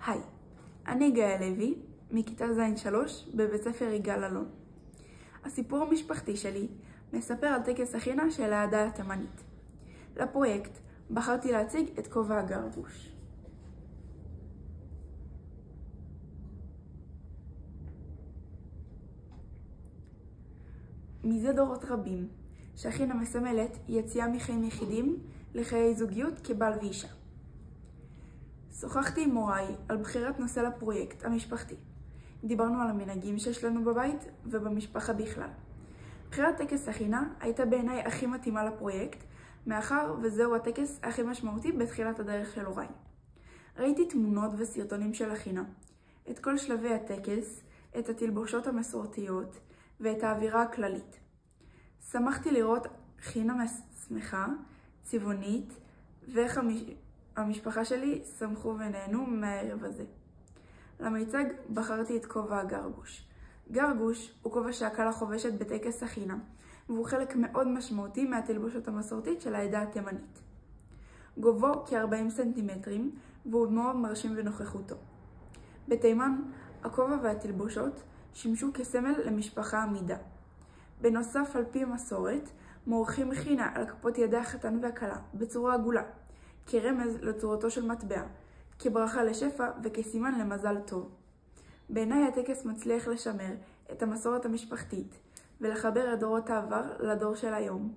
היי, אני גאיה לוי, מכיתה ז' 3 בבית ספר יגאל אלון. הסיפור המשפחתי שלי מספר על טקס החינה של העדה התימנית. לפרויקט בחרתי להציג את כובע הגרבוש. מזה דורות רבים שהחינה מסמלת יציאה מחיים יחידים לחיי זוגיות כבעל ואישה. שוחחתי עם מוריי על בחירת נושא לפרויקט המשפחתי. דיברנו על המנהגים שיש לנו בבית ובמשפחה בכלל. בחירת טקס החינה הייתה בעיניי הכי מתאימה לפרויקט, מאחר וזהו הטקס הכי משמעותי בתחילת הדרך של הוריי. ראיתי תמונות וסרטונים של החינה, את כל שלבי הטקס, את התלבושות המסורתיות ואת האווירה הכללית. שמחתי לראות חינה שמחה, צבעונית, ואיך המשפחה שלי שמחו ונהנו מהערב הזה. למיצג בחרתי את כובע הגרבוש. גרבוש הוא כובע שהכלה חובשת בטקס החינה, והוא חלק מאוד משמעותי מהתלבושות המסורתית של העדה התימנית. גובהו כ-40 סנטימטרים, והוא מאוד מרשים בנוכחותו. בתימן, הכובע והתלבושות שימשו כסמל למשפחה עמידה. בנוסף, על פי מסורת, מורחים חינה על כפות ידי החתן והכלה בצורה עגולה, כרמז לצורתו של מטבע, כברכה לשפע וכסימן למזל טוב. בעיניי הטקס מצליח לשמר את המסורת המשפחתית ולחבר את דורות העבר לדור של היום.